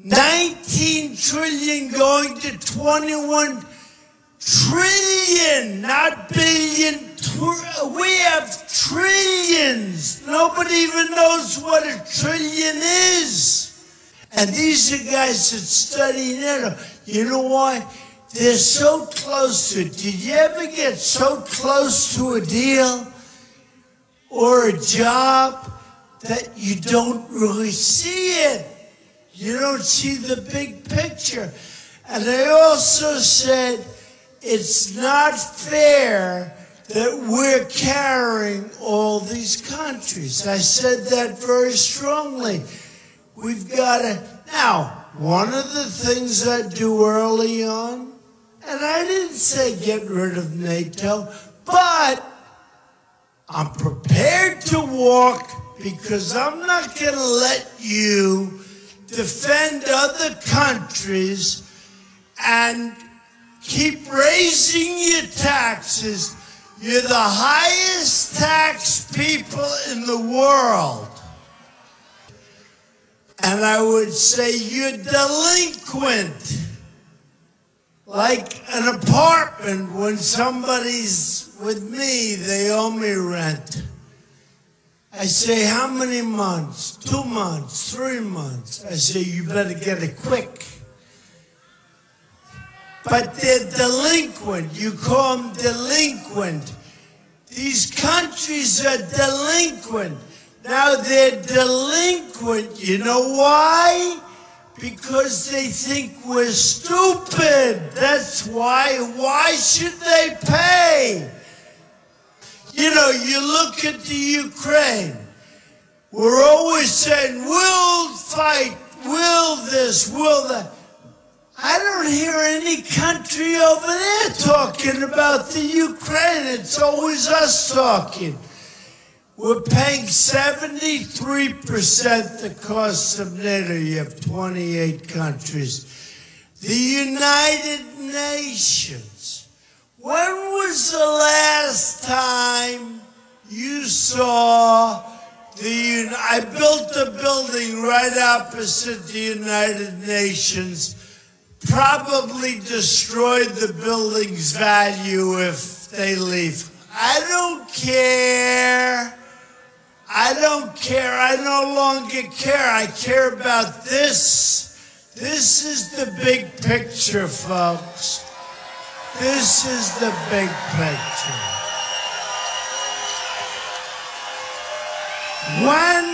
19 trillion going to 21 trillion, not billion. We have trillions. Nobody even knows what a trillion is. And these are guys that study NATO. You know why? They're so close to it. Did you ever get so close to a deal or a job that you don't really see it? You don't see the big picture. And I also said it's not fair that we're carrying all these countries. I said that very strongly. We've got to... Now, one of the things I do early on, and I didn't say get rid of NATO, but I'm prepared to walk because I'm not going to let you defend other countries and keep raising your taxes. You're the highest tax people in the world. And I would say you're delinquent. Like an apartment, when somebody's with me, they owe me rent. I say, how many months? 2 months, 3 months. I say, you better get it quick. But they're delinquent. You call them delinquent. These countries are delinquent. Now they're delinquent. You know why? Because they think we're stupid. That's why. Why should they pay? You know, you look at the Ukraine. We're always saying, we'll fight, will this, will that. I don't hear any country over there talking about the Ukraine. It's always us talking. We're paying 73% the cost of NATO. You have 28 countries. The United Nations. When was the last time you saw I built a building right opposite the United Nations. Probably destroyed the building's value if they leave. I don't care. I don't care. I no longer care. I care about this. This is the big picture, folks. This is the big picture. When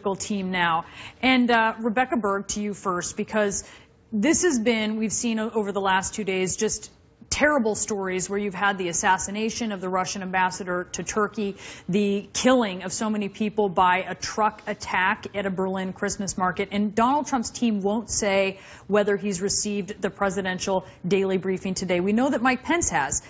political team now. And Rebecca Berg, to you first, because this has been, we've seen over the last 2 days, just terrible stories where you've had the assassination of the Russian ambassador to Turkey, the killing of so many people by a truck attack at a Berlin Christmas market. And Donald Trump's team won't say whether he's received the presidential daily briefing today. We know that Mike Pence has.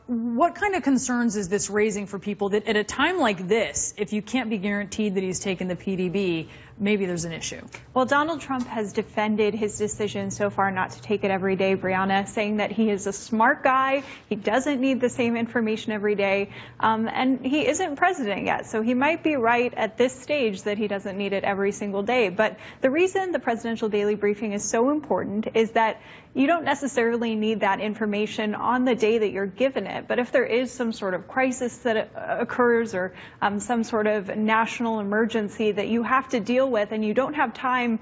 What kind of concerns is this raising for people that at a time like this, if you can't be guaranteed that he's taken the PDB, maybe there's an issue? Well, Donald Trump has defended his decision so far not to take it every day, Brianna, saying that he is a smart guy, he doesn't need the same information every day, and he isn't president yet, so he might be right at this stage that he doesn't need it every single day. But the reason the presidential daily briefing is so important is that you don't necessarily need that information on the day that you're given it. But if there is some sort of crisis that occurs or some sort of national emergency that you have to deal with and you don't have time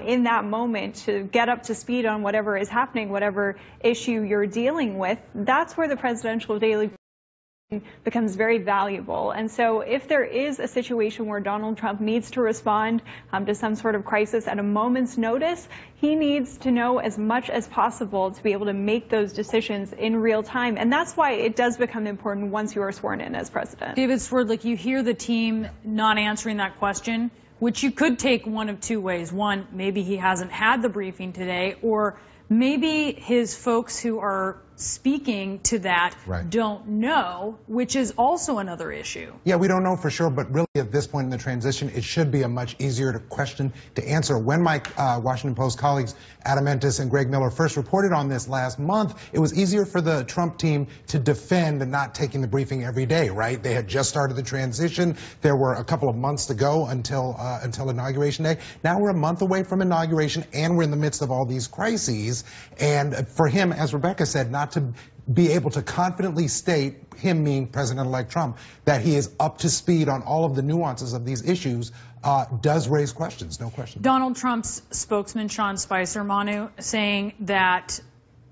in that moment to get up to speed on whatever is happening, whatever issue you're dealing with, that's where the presidential daily becomes very valuable. And so if there is a situation where Donald Trump needs to respond to some sort of crisis at a moment's notice, he needs to know as much as possible to be able to make those decisions in real time. And that's why it does become important once you are sworn in as president. David Swerdlick, you hear the team not answering that question, which you could take one of two ways. One, maybe he hasn't had the briefing today, or maybe his folks who are speaking to that don't know, which is also another issue. Yeah, we don't know for sure, but really at this point in the transition, it should be a much easier question to answer. When my Washington Post colleagues Adam Entis and Greg Miller first reported on this last month, it was easier for the Trump team to defend not taking the briefing every day, right? They had just started the transition. There were a couple of months to go until Inauguration Day. Now we're a month away from inauguration, and we're in the midst of all these crises. And for him, as Rebecca said, not to be able to confidently state, him being President-elect Trump, that he is up to speed on all of the nuances of these issues does raise questions, no question. Donald Trump's spokesman, Sean Spicer, Manu, saying that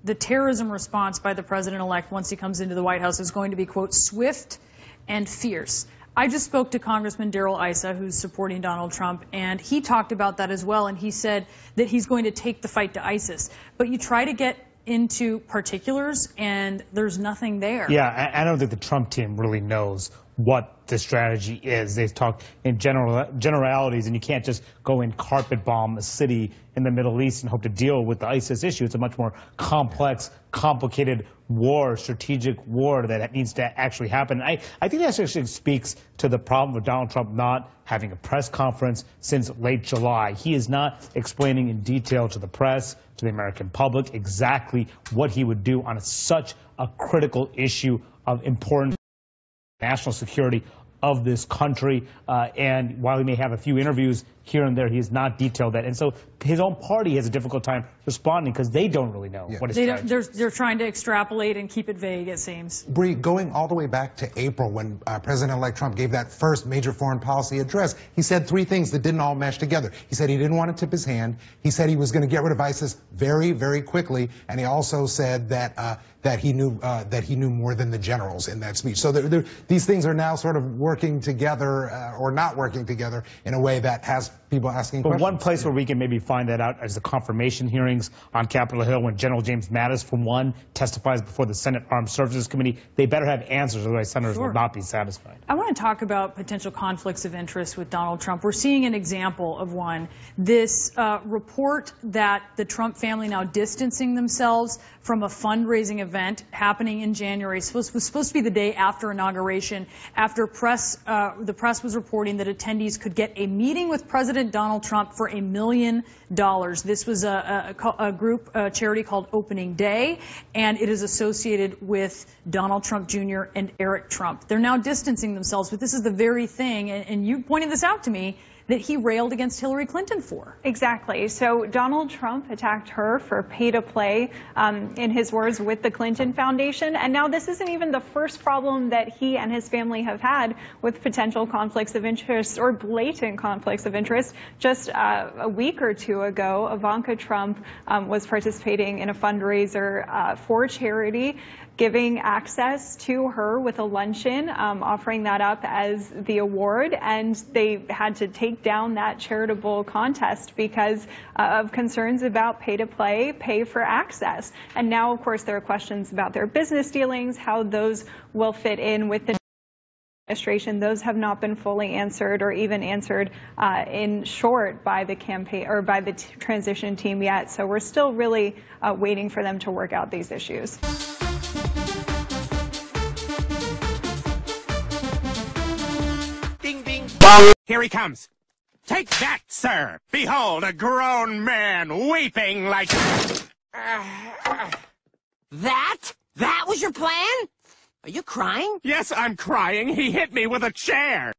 the terrorism response by the president-elect once he comes into the White House is going to be, quote, swift and fierce. I just spoke to Congressman Darrell Issa, who's supporting Donald Trump, and he talked about that as well, and he said that he's going to take the fight to ISIS. But you try to get into particulars, and there's nothing there. Yeah, I don't think the Trump team really knows what the strategy is. They've talked in generalities, and you can't just go and carpet bomb a city in the Middle East and hope to deal with the ISIS issue. It's a much more complex, complicated war, strategic war that needs to actually happen. I think that actually speaks to the problem of Donald Trump not having a press conference since late July. He is not explaining in detail to the press, to the American public, exactly what he would do on such a critical issue of importance national security of this country, and while he may have a few interviews here and there, he has not detailed that. And so his own party has a difficult time responding because they don't really know what his strategy is. They're trying to extrapolate and keep it vague, it seems. Bree, going all the way back to April when President-elect Trump gave that first major foreign policy address, he said three things that didn't all mesh together. He said he didn't want to tip his hand. He said he was going to get rid of ISIS very, very quickly. And he also said that he knew more than the generals in that speech. So these things are now sort of working together or not working together in a way that has people asking questions. But one place where we can maybe find that out is the confirmation hearings on Capitol Hill when General James Mattis, for one, testifies before the Senate Armed Services Committee. They better have answers, otherwise senators will not be satisfied. I want to talk about potential conflicts of interest with Donald Trump. We're seeing an example of one. This report that the Trump family now distancing themselves from a fundraising event happening in January was supposed to be the day after inauguration, after the press was reporting that attendees could get a meeting with President Donald Trump for $1 million. This was a group, a charity called Opening Day, and it is associated with Donald Trump Jr. and Eric Trump. They're now distancing themselves, but this is the very thing, and you pointed this out to me, that he railed against Hillary Clinton for. Exactly. So Donald Trump attacked her for pay to play, in his words, with the Clinton Foundation. And now this isn't even the first problem that he and his family have had with potential conflicts of interest or blatant conflicts of interest. Just a week or two ago, Ivanka Trump was participating in a fundraiser for charity, giving access to her with a luncheon, offering that up as the award, and they had to take take down that charitable contest because of concerns about pay to play, pay for access. And now, of course, there are questions about their business dealings, how those will fit in with the administration. Those have not been fully answered or even answered in short by the campaign or by the transition team yet. So we're still really waiting for them to work out these issues. Ding, ding. Here he comes. Take that, sir. Behold, a grown man weeping like... That? That was your plan? Are you crying? Yes, I'm crying. He hit me with a chair.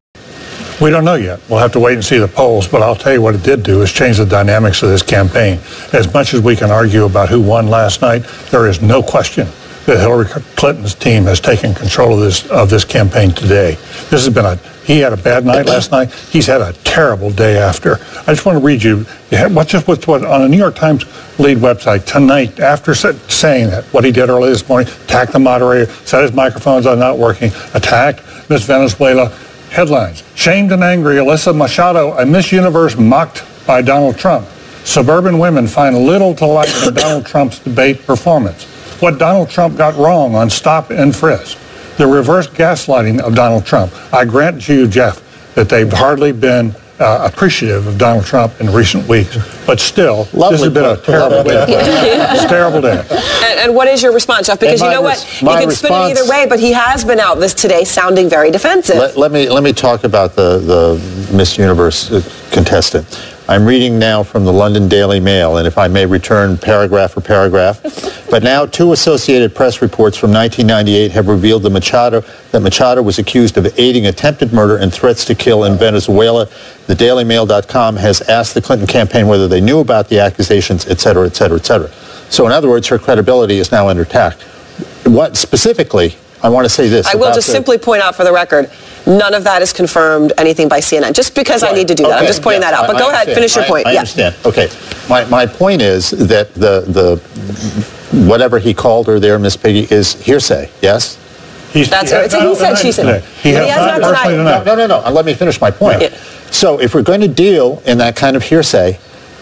We don't know yet. We'll have to wait and see the polls, but I'll tell you what it did do is change the dynamics of this campaign. As much as we can argue about who won last night, there is no question that Hillary Clinton's team has taken control of this campaign today. This has been he had a bad night last night. He's had a terrible day after. I just want to read you what's on the New York Times lead website tonight after saying that, what he did early this morning, attacked the moderator, said his microphones are not working, attacked Miss Venezuela. Headlines: shamed and angry, Alyssa Machado, a Miss Universe mocked by Donald Trump. Suburban women find little to like in Donald Trump's debate performance. What Donald Trump got wrong on stop and frisk. The reverse gaslighting of Donald Trump. I grant to you, Jeff, that they've hardly been appreciative of Donald Trump in recent weeks. But still, this has been a terrible day. It's a terrible day. And what is your response, Jeff? Because you know what? You can spin it either way, but he has been out today sounding very defensive. Let me talk about the Miss Universe contestant. I'm reading now from the London Daily Mail, and if I may return paragraph for paragraph. But now 2 Associated Press reports from 1998 have revealed that Machado was accused of aiding attempted murder and threats to kill in Venezuela. The DailyMail.com has asked the Clinton campaign whether they knew about the accusations, et cetera, et cetera, et cetera. So in other words, her credibility is now under attack. What specifically, I want to say this. I will just simply point out for the record, none of that is confirmed anything by CNN, just because I need to do that. I'm just pointing that out. But go ahead, finish your point. I understand. Okay. My point is that the whatever he called her there, Miss Piggy, is hearsay, yes? That's right. He said, she said. He has not denied it. No. Let me finish my point. Yeah. So if we're going to deal in that kind of hearsay,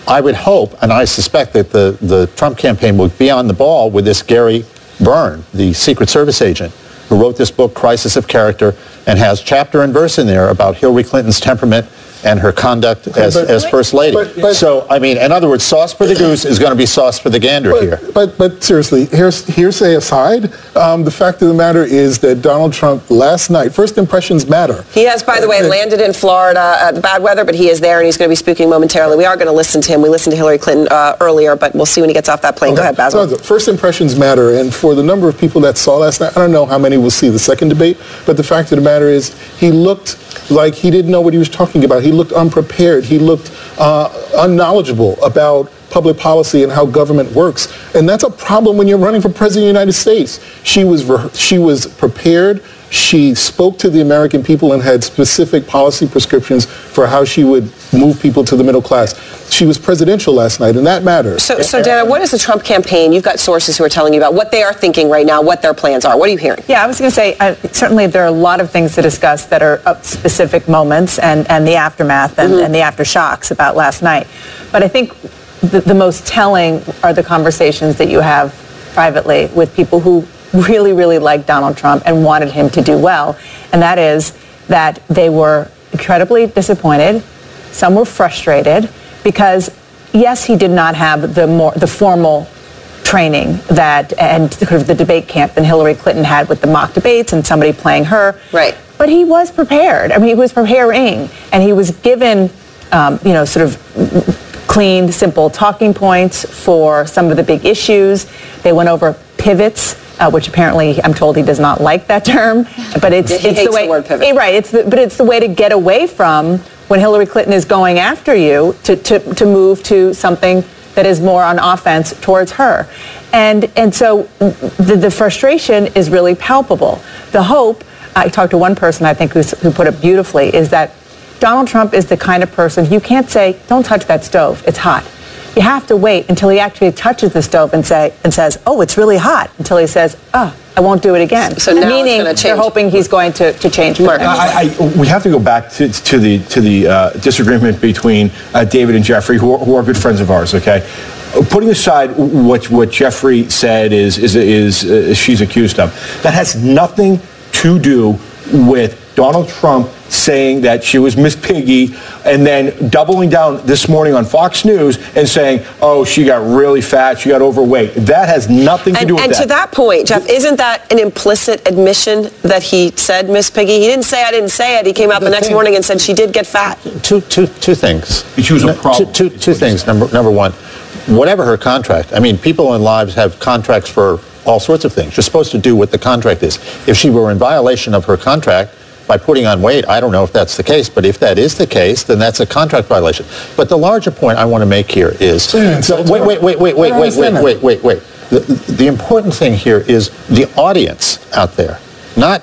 I would hope, and I suspect that the Trump campaign will be on the ball with this Gary Byrne, the Secret Service agent, who wrote this book, Crisis of Character, and has chapter and verse in there about Hillary Clinton's temperament and her conduct as First Lady. So, I mean, in other words, sauce for the goose is going to be sauce for the gander here. But seriously, hearsay aside, the fact of the matter is that Donald Trump last night, first impressions matter. He has, by the way, landed in Florida, the bad weather, but he is there and he's going to be speaking momentarily. We are going to listen to him. We listened to Hillary Clinton earlier, but we'll see when he gets off that plane. Okay. Go ahead, Basil. So, first impressions matter, and for the number of people that saw last night, I don't know how many will see the second debate, but the fact of the matter is he looked like he didn't know what he was talking about. He looked unprepared. He looked unknowledgeable about public policy and how government works. And that's a problem when you're running for president of the United States. She was prepared. She spoke to the American people and had specific policy prescriptions for how she would move people to the middle class. She was presidential last night, and that matters. So Dana, what is the Trump campaign? You've got sources who are telling you about what they are thinking right now, what their plans are. What are you hearing? Yeah, I was going to say, certainly there are a lot of things to discuss that are specific moments and the aftermath and the aftershocks about last night. But I think the most telling are the conversations that you have privately with people who really, really liked Donald Trump and wanted him to do well. And that is that they were incredibly disappointed. Some were frustrated because, yes, he did not have the formal training and sort of the debate camp that Hillary Clinton had with the mock debates and somebody playing her. Right. But he was prepared. I mean, he was preparing, and he was given, sort of clean, simple talking points for some of the big issues. They went over pivots, which apparently I'm told he does not like that term, but it's the way. The word pivot. Right. But it's the way to get away from when Hillary Clinton is going after you to move to something that is more on offense towards her, and so the frustration is really palpable. The hope, I talked to one person I think who put it beautifully, is that Donald Trump is the kind of person you can't say, don't touch that stove, it's hot. You have to wait until he actually touches the stove and says, "Oh, it's really hot," until he says, "Oh, I won't do it again." So now meaning they're hoping he's going to change. We have to go back to the disagreement between David and Jeffrey, who are good friends of ours. Okay, putting aside what Jeffrey said is she's accused of, that has nothing to do with Donald Trump saying that she was Miss Piggy and then doubling down this morning on Fox News and saying, oh, she got really fat, she got overweight. That has nothing to do with that. And to that point, Jeff, isn't that an implicit admission that he said Miss Piggy? He didn't say I didn't say it. He came out the next morning and said she did get fat. Two things. She was a problem. Two things. Number one, whatever her contract, I mean, people in lives have contracts for all sorts of things. You're supposed to do what the contract is. If she were in violation of her contract by putting on weight, I don't know if that's the case, but if that is the case, then that's a contract violation. But the larger point I want to make here is, wait. The important thing here is the audience out there, not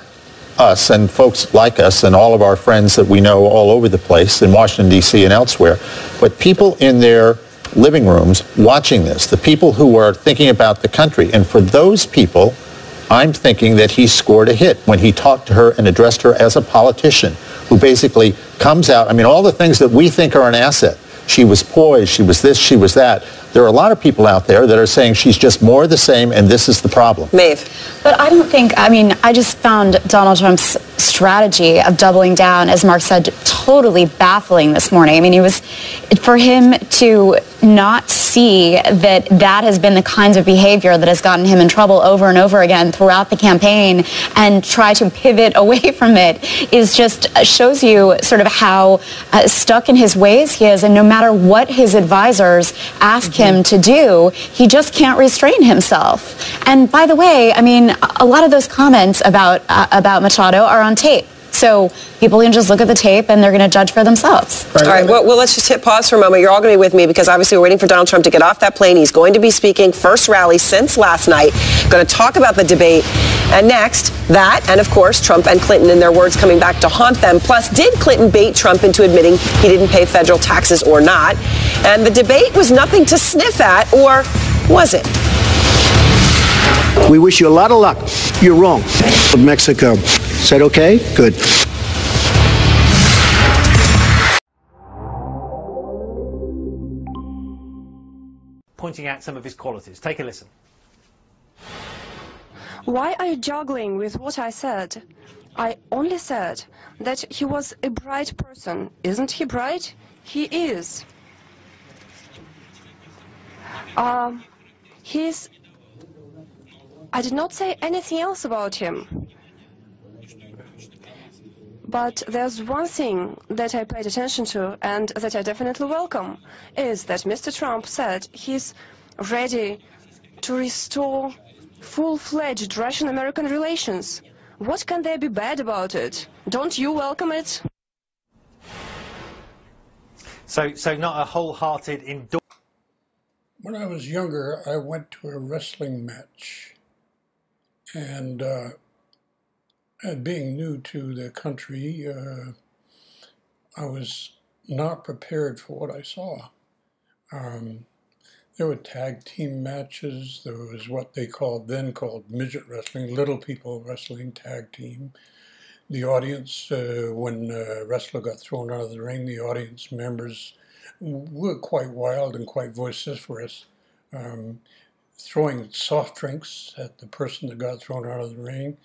us and folks like us and all of our friends that we know all over the place in Washington, D.C. and elsewhere, but people in their living rooms watching this, the people who are thinking about the country. And for those people, I'm thinking that he scored a hit when he talked to her and addressed her as a politician who basically comes out. I mean, all the things that we think are an asset. She was poised, she was this, she was that. There are a lot of people out there that are saying she's just more of the same and this is the problem. Maeve. But I don't think, I mean, I just found Donald Trump's strategy of doubling down, as Mark said, totally baffling this morning. I mean, it was for him to not see that that has been the kinds of behavior that has gotten him in trouble over and over again throughout the campaign, and try to pivot away from it is just shows you sort of how stuck in his ways he is, and no matter what his advisors ask him to do, he just can't restrain himself. And by the way, I mean, a lot of those comments about Machado are on tape. So people can just look at the tape and they're going to judge for themselves. All right, well, let's just hit pause for a moment. You're all going to be with me because obviously we're waiting for Donald Trump to get off that plane. He's going to be speaking, first rally since last night. Going to talk about the debate. And next, that, and of course, Trump and Clinton and their words coming back to haunt them. Plus, did Clinton bait Trump into admitting he didn't pay federal taxes or not? And the debate was nothing to sniff at, or was it? We wish you a lot of luck. You're wrong. Mexico. Said okay? Good. Pointing out some of his qualities. Take a listen. Why are you juggling with what I said? I only said that he was a bright person. Isn't he bright? He is. I did not say anything else about him. But there's one thing that I paid attention to and that I definitely welcome, is that Mr. Trump said he's ready to restore full-fledged Russian-American relations. What can there be bad about it? Don't you welcome it? So not a wholehearted endorsement. When I was younger, I went to a wrestling match. And being new to the country, I was not prepared for what I saw. There were tag team matches. There was what they then called midget wrestling, little people wrestling tag team. The audience, when a wrestler got thrown out of the ring, the audience members were quite wild and quite vociferous, throwing soft drinks at the person that got thrown out of the ring.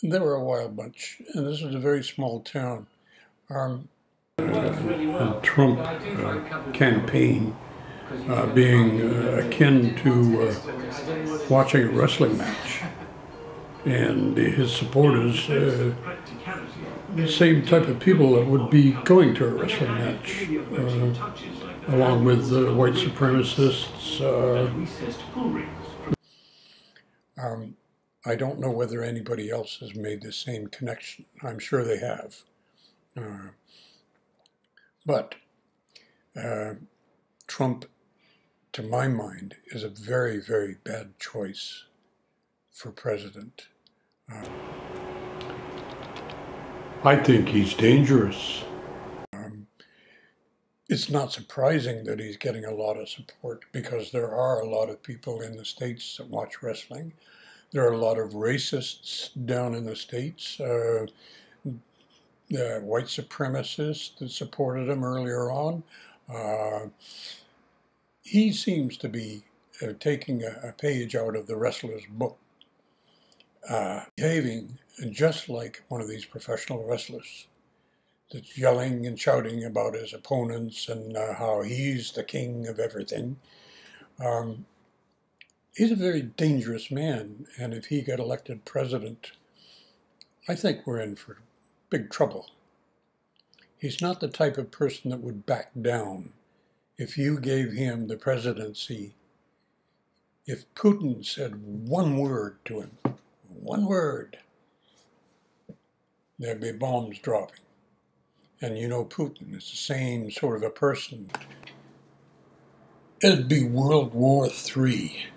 They were a wild bunch, and this was a very small town. The Trump campaign being akin to watching a wrestling match, and his supporters, the same type of people that would be going to a wrestling match, along with white supremacists. I don't know whether anybody else has made the same connection. I'm sure they have. But Trump, to my mind, is a very, very bad choice for president. I think he's dangerous. It's not surprising that he's getting a lot of support because there are a lot of people in the States that watch wrestling. There are a lot of racists down in the States, the white supremacists that supported him earlier on. He seems to be taking a page out of the wrestler's book, behaving just like one of these professional wrestlers that's yelling and shouting about his opponents and how he's the king of everything. He's a very dangerous man, and if he got elected president, I think we're in for big trouble. He's not the type of person that would back down if you gave him the presidency. If Putin said one word to him, one word, there'd be bombs dropping. And you know Putin is the same sort of a person. It'd be World War III.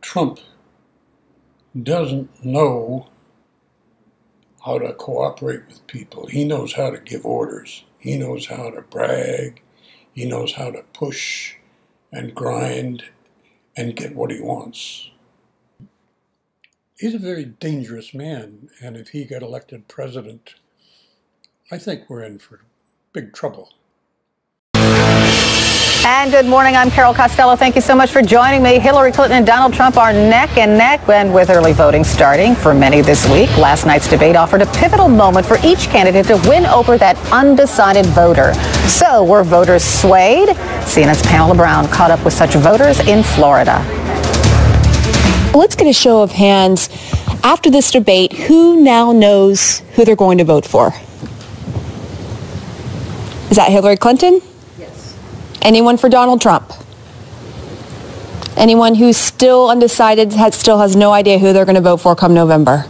Trump doesn't know how to cooperate with people. He knows how to give orders. He knows how to brag. He knows how to push and grind and get what he wants. He's a very dangerous man, and if he got elected president, I think we're in for big trouble. And good morning, I'm Carol Costello. Thank you so much for joining me. Hillary Clinton and Donald Trump are neck and neck, and with early voting starting for many this week, last night's debate offered a pivotal moment for each candidate to win over that undecided voter. So were voters swayed? CNN's Pamela Brown caught up with such voters in Florida. Let's get a show of hands. After this debate, who now knows who they're going to vote for? Is that Hillary Clinton? Yes. Anyone for Donald Trump? Anyone who's still undecided, still has no idea who they're going to vote for come November?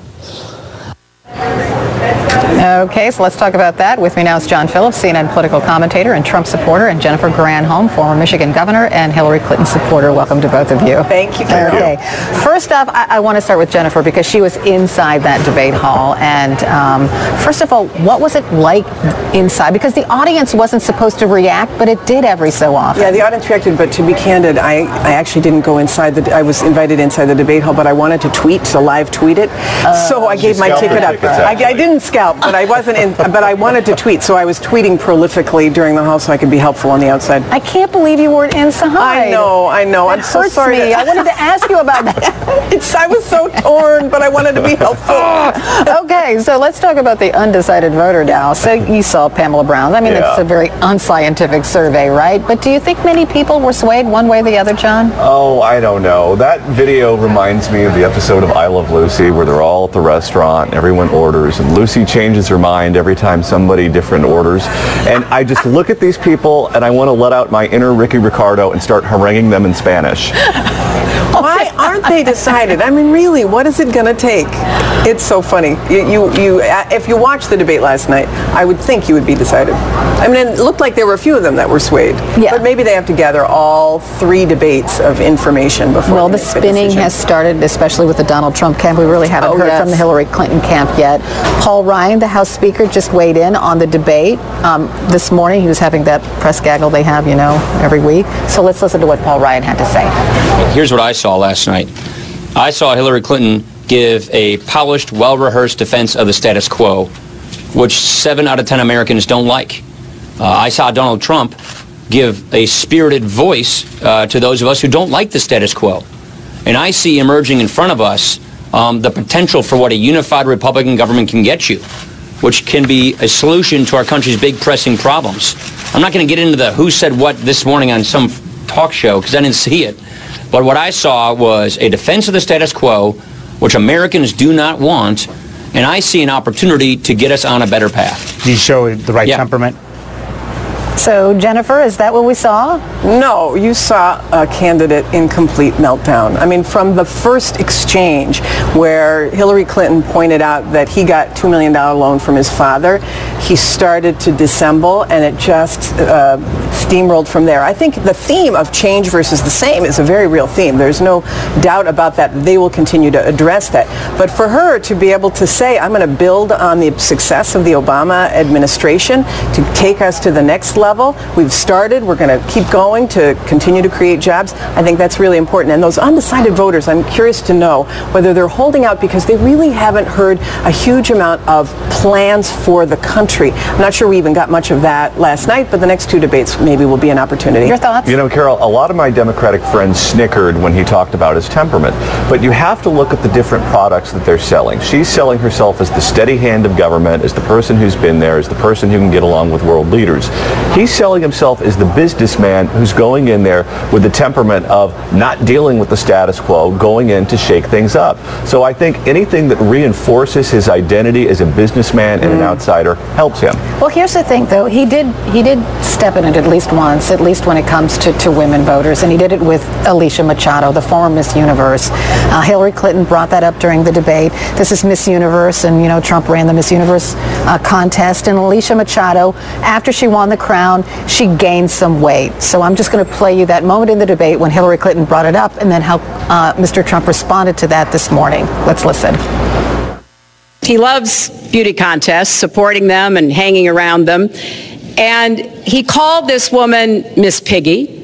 Okay, so let's talk about that. With me now is John Phillips, CNN political commentator and Trump supporter, and Jennifer Granholm, former Michigan governor and Hillary Clinton supporter. Welcome to both of you. Thank you, Carol. Okay. First off, I want to start with Jennifer because she was inside that debate hall. And first of all, what was it like inside? Because the audience wasn't supposed to react, but it did every so often. Yeah, the audience reacted, but to be candid, I actually didn't go inside. I was invited inside the debate hall, but I wanted to tweet, to live tweet it. So I gave my ticket up. I didn't scalp, but I wasn't in. But I wanted to tweet, so I was tweeting prolifically during the hall so I could be helpful on the outside. I can't believe you weren't inside. I know. I'm so sorry. Me. I wanted to ask you about that. I was so torn, but I wanted to be helpful. Okay, so let's talk about the undecided voter now. So you saw Pamela Brown. I mean, it's a very unscientific survey, right? But do you think many people were swayed one way or the other, John? Oh, I don't know. That video reminds me of the episode of I Love Lucy where they're all at the restaurant and everyone orders and Lucy changes her mind every time somebody different orders. And I just look at these people and I want to let out my inner Ricky Ricardo and start haranguing them in Spanish. Why aren't they decided? I mean, really, what is it going to take? It's so funny. If you watched the debate last night, I would think you would be decided. I mean, it looked like there were a few of them that were swayed. Yeah. But maybe they have to gather all three debates of information before. Well, the spinning has started, especially with the Donald Trump camp. We really haven't heard from the Hillary Clinton camp yet. Paul Ryan, the House Speaker, just weighed in on the debate this morning. He was having that press gaggle they have, you know, every week. So let's listen to what Paul Ryan had to say. Here's what I saw last night. I saw Hillary Clinton give a polished, well-rehearsed defense of the status quo, which 7 out of 10 Americans don't like. I saw Donald Trump give a spirited voice to those of us who don't like the status quo. And I see emerging in front of us the potential for what a unified Republican government can get you, which can be a solution to our country's big pressing problems. I'm not going to get into the who said what this morning on some talk show because I didn't see it. But what I saw was a defense of the status quo, which Americans do not want, and I see an opportunity to get us on a better path. Do you show the right temperament? So, Jennifer, is that what we saw? No, you saw a candidate in complete meltdown. I mean, from the first exchange where Hillary Clinton pointed out that he got $2 million loan from his father, he started to dissemble, and it just steamrolled from there. I think the theme of change versus the same is a very real theme. There's no doubt about that. They will continue to address that. But for her to be able to say, I'm going to build on the success of the Obama administration to take us to the next level. We've started. We're going to keep going to continue to create jobs. I think that's really important. And those undecided voters, I'm curious to know whether they're holding out because they really haven't heard a huge amount of plans for the country. I'm not sure we even got much of that last night, but the next two debates maybe will be an opportunity. Your thoughts? You know, Carol, a lot of my Democratic friends snickered when he talked about his temperament. But you have to look at the different products that they're selling. She's selling herself as the steady hand of government, as the person who's been there, as the person who can get along with world leaders. He's selling himself as the businessman who's going in there with the temperament of not dealing with the status quo, going in to shake things up. So I think anything that reinforces his identity as a businessman and an outsider helps him. Well, here's the thing, though. He did step in it at least once, at least when it comes to women voters, and he did it with Alicia Machado, the former Miss Universe. Hillary Clinton brought that up during the debate. This is Miss Universe, and, you know, Trump ran the Miss Universe contest, and Alicia Machado, after she won the crown, she gained some weight. So I'm just going to play you that moment in the debate when Hillary Clinton brought it up, and then how Mr. Trump responded to that this morning. Let's listen. He loves beauty contests, supporting them and hanging around them. And he called this woman Miss Piggy.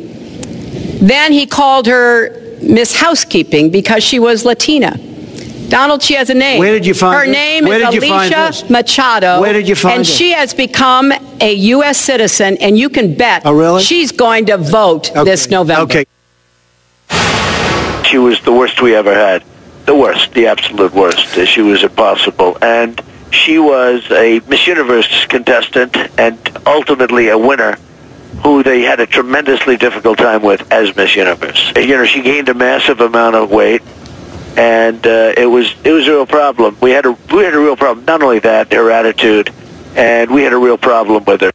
Then he called her Miss Housekeeping because she was Latina. Donald, she has a name. Where did you find her this? name Where is did you find Alicia this? Machado. Where did you find and this? she has become a U.S. citizen, and you can bet she's going to vote this November. Okay. She was the worst we ever had. The worst, the absolute worst. She was impossible. And she was a Miss Universe contestant and ultimately a winner who they had a tremendously difficult time with as Miss Universe. You know, she gained a massive amount of weight, and it was a real problem. We had a real problem. Not only that, her attitude, and we had a real problem with her.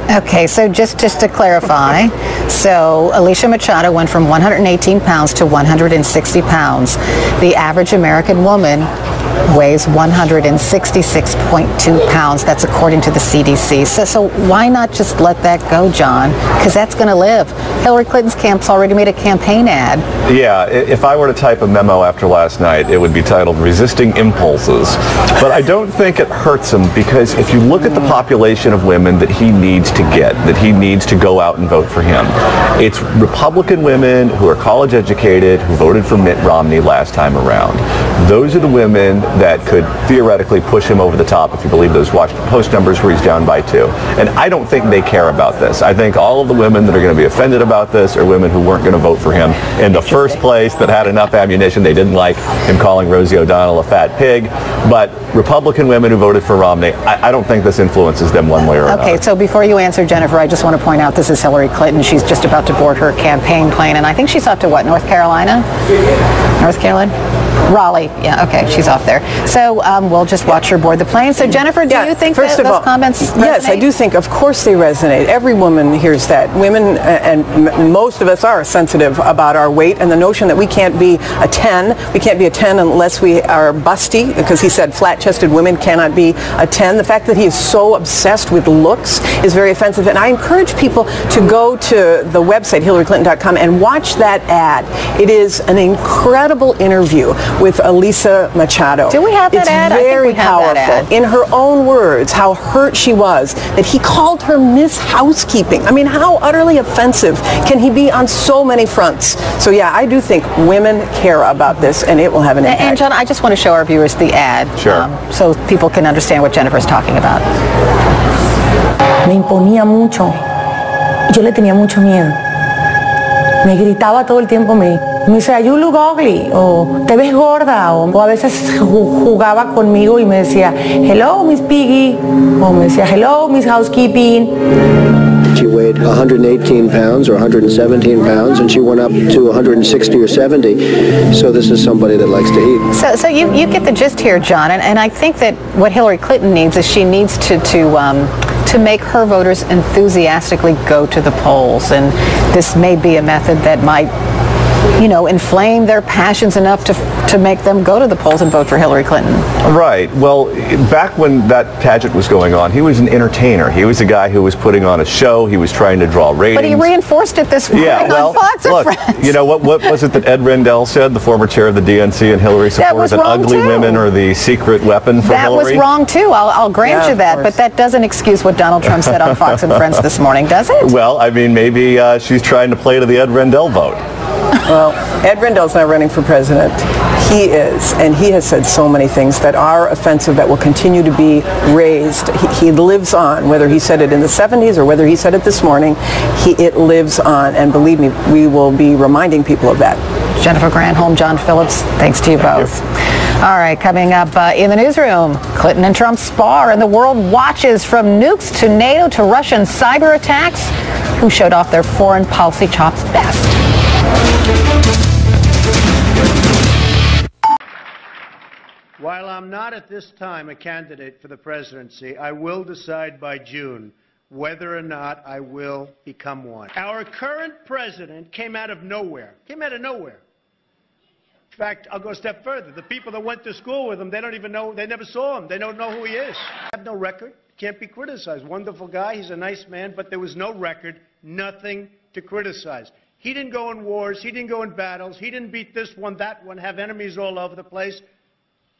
Okay, so just to clarify, so Alicia Machado went from 118 pounds to 160 pounds. The average American woman weighs 166.2 pounds. That's according to the CDC. So why not just let that go, John? Because that's going to live. Hillary Clinton's camp's already made a campaign ad. Yeah, if I were to type a memo after last night, it would be titled Resisting Impulses. But I don't think it hurts him, because if you look at the population of women that he needs to get, that he needs to go out and vote for him, it's Republican women who are college educated, who voted for Mitt Romney last time around. Those are the women that could theoretically push him over the top, if you believe those Washington Post numbers where he's down by 2. And I don't think they care about this. I think all of the women that are going to be offended about this are women who weren't going to vote for him in the first place, that had enough ammunition. They didn't like him calling Rosie O'Donnell a fat pig. But Republican women who voted for Romney, I don't think this influences them one way or another. Okay, so before you answer, Jennifer, I just want to point out this is Hillary Clinton. She's just about to board her campaign plane, and I think she's off to what, North Carolina? North Carolina? Raleigh. Yeah, okay, she's off there. So we'll just watch her board the plane. So Jennifer, do you think that those comments resonate? Yes, I do think, of course they resonate. Every woman hears that. Women, and most of us are sensitive about our weight, and the notion that we can't be a 10, we can't be a 10 unless we are busty, because he said flat-chested women cannot be a 10. The fact that he is so obsessed with looks is very offensive, and I encourage people to go to the website, HillaryClinton.com, and watch that ad. It is an incredible interview with Alicia Machado. Do we have that ad? It's very I think we have powerful. that ad. In her own words, how hurt she was that he called her Miss Housekeeping. I mean, how utterly offensive can he be on so many fronts? So yeah, I do think women care about this, and it will have an impact. And John, I just want to show our viewers the ad, so people can understand what Jennifer's talking about. Me imponía mucho. Yo le tenía mucho miedo. Me gritaba todo el tiempo, me decía, you look ugly, o te ves gorda, o a veces jugaba conmigo y me decía, hello, Miss Piggy, o me decía, hello, Miss Housekeeping. She weighs weighed 118 pounds or 117 pounds, and she went up to 160 or 70. So this is somebody that likes to eat. So you get the gist here, John, and I think that what Hillary Clinton needs is she needs to make her voters enthusiastically go to the polls, and this may be a method that might, you know, inflame their passions enough to make them go to the polls and vote for Hillary Clinton. Right. Well, back when that pageant was going on, he was an entertainer. He was a guy who was putting on a show. He was trying to draw ratings. But he reinforced it this morning on Fox and Friends. You know, what was it that Ed Rendell said, the former chair of the DNC and Hillary supporters, that ugly women are the secret weapon for Hillary? That was wrong, too. I'll grant you that. But that doesn't excuse what Donald Trump said on Fox and Friends this morning, does it? Well, I mean, maybe she's trying to play to the Ed Rendell vote. Well, Ed Rendell's not running for president. He is, and he has said so many things that are offensive that will continue to be raised. He lives on, whether he said it in the 70s or whether he said it this morning, it lives on, and believe me, we will be reminding people of that. Jennifer Granholm, John Phillips, thanks to you both. All right, coming up in the newsroom, Clinton and Trump spar and the world watches from nukes to NATO to Russian cyber attacks. Who showed off their foreign policy chops best? While I'm not at this time a candidate for the presidency, I will decide by June whether or not I will become one. Our current president came out of nowhere. In fact, I'll go a step further. The people that went to school with him, they don't even know, they never saw him. They don't know who he is. I have no record. Can't be criticized. Wonderful guy. He's a nice man, but there was no record, nothing to criticize. He didn't go in wars. He didn't go in battles. He didn't beat this one, that one, have enemies all over the place.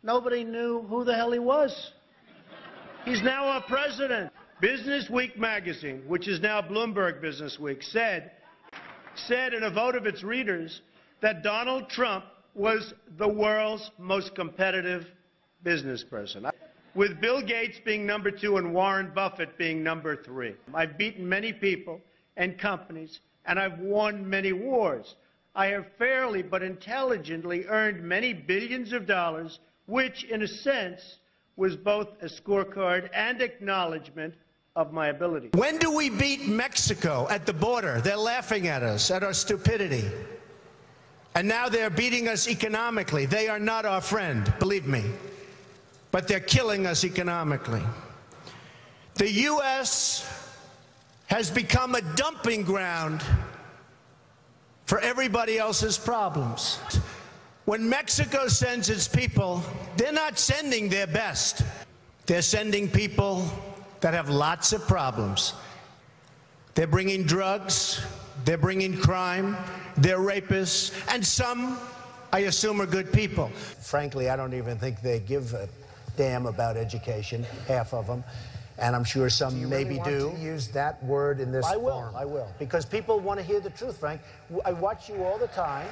Nobody knew who the hell he was. He's now our president. Business Week magazine, which is now Bloomberg Business Week, said in a vote of its readers that Donald Trump was the world's most competitive business person, with Bill Gates being number 2 and Warren Buffett being number 3. I've beaten many people and companies, and I've won many wars. I have fairly but intelligently earned many billions of dollars, which, in a sense, was both a scorecard and acknowledgement of my ability. When do we beat Mexico at the border? They're laughing at us, at our stupidity. And now they're beating us economically. They are not our friend, believe me. But they're killing us economically. The U.S. has become a dumping ground for everybody else's problems. When Mexico sends its people, they're not sending their best. They're sending people that have lots of problems. They're bringing drugs, they're bringing crime, they're rapists, and some, I assume, are good people. Frankly, I don't even think they give a damn about education, half of them. And I'm sure some maybe do. Want to use that word in this forum? I will. Because people want to hear the truth, Frank. I watch you all the time.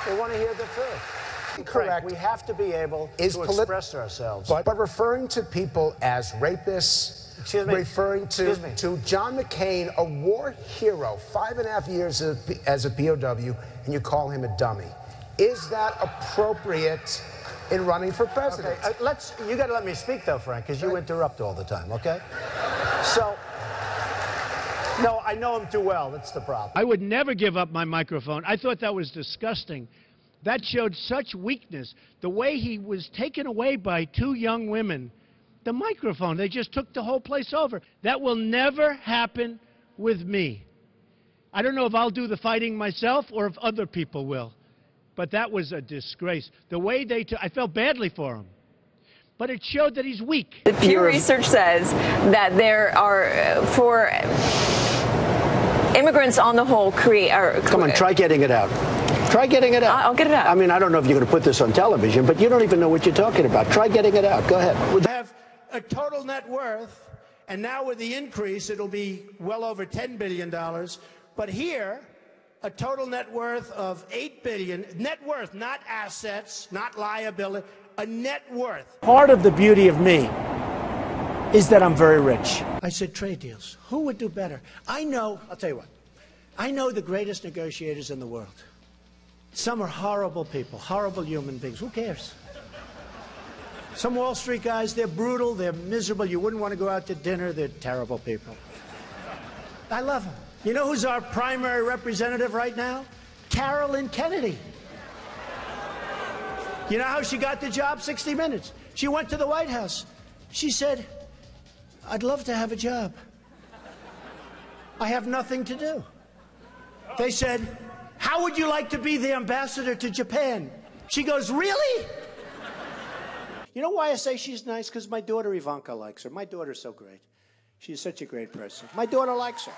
They want to hear the truth. Correct. Frank, we have to be able to express ourselves. But referring to people as rapists, referring to John McCain, a war hero, 5.5 years as a POW, and you call him a dummy. Is that appropriate in running for president? Okay, you got to let me speak, though, Frank, because you interrupt all the time, okay? So, no, I know him too well. That's the problem. I would never give up my microphone. I thought that was disgusting. That showed such weakness. The way he was taken away by 2 young women. The microphone, they just took the whole place over. That will never happen with me. I don't know if I'll do the fighting myself or if other people will. But that was a disgrace. The way they took, I felt badly for him. But it showed that he's weak. The Pew Research says that there are, for immigrants on the whole, Come on, try getting it out. Try getting it out. I'll get it out. I mean, I don't know if you're going to put this on television, but you don't even know what you're talking about. Try getting it out. Go ahead. We have a total net worth, and now with the increase, it'll be well over $10 billion. But here, a total net worth of $8 billion. Net worth, not assets, not liability, a net worth. Part of the beauty of me is that I'm very rich. I said trade deals. Who would do better? I'll tell you what, I know the greatest negotiators in the world. Some are horrible people, horrible human beings. Who cares? Some Wall Street guys, they're brutal, they're miserable. You wouldn't want to go out to dinner. They're terrible people. I love them. You know who's our primary representative right now? Carolyn Kennedy. You know how she got the job? 60 Minutes. She went to the White House. She said, I'd love to have a job. I have nothing to do. They said, how would you like to be the ambassador to Japan? She goes, really? You know why I say she's nice? Because my daughter Ivanka likes her. My daughter's so great. She's such a great person. My daughter likes her.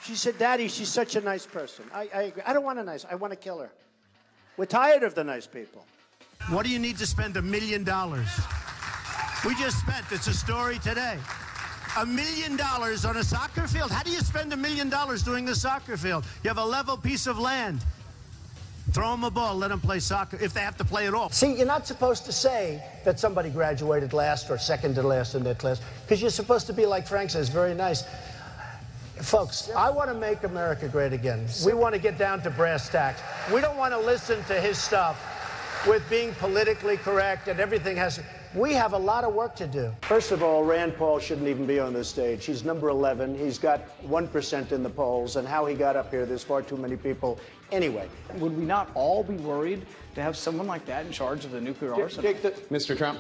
She said, Daddy, she's such a nice person. I agree. I don't want a nice, I want to kill her. We're tired of the nice people. What do you need to spend $1 million? We just spent, it's a story today, $1 million on a soccer field. How do you spend $1 million doing the soccer field? You have a level piece of land. Throw them a ball, let them play soccer, if they have to play at all. See, you're not supposed to say that somebody graduated last or second to last in their class, because you're supposed to be, like Frank says, very nice. Folks, I want to make America great again. We want to get down to brass tacks. We don't want to listen to his stuff with being politically correct and everything has to... We have a lot of work to do. First of all, Rand Paul shouldn't even be on this stage. He's number 11. He's got 1% in the polls, and how he got up here, there's far too many people. Anyway. Would we not all be worried to have someone like that in charge of the nuclear arsenal? Mr. Trump.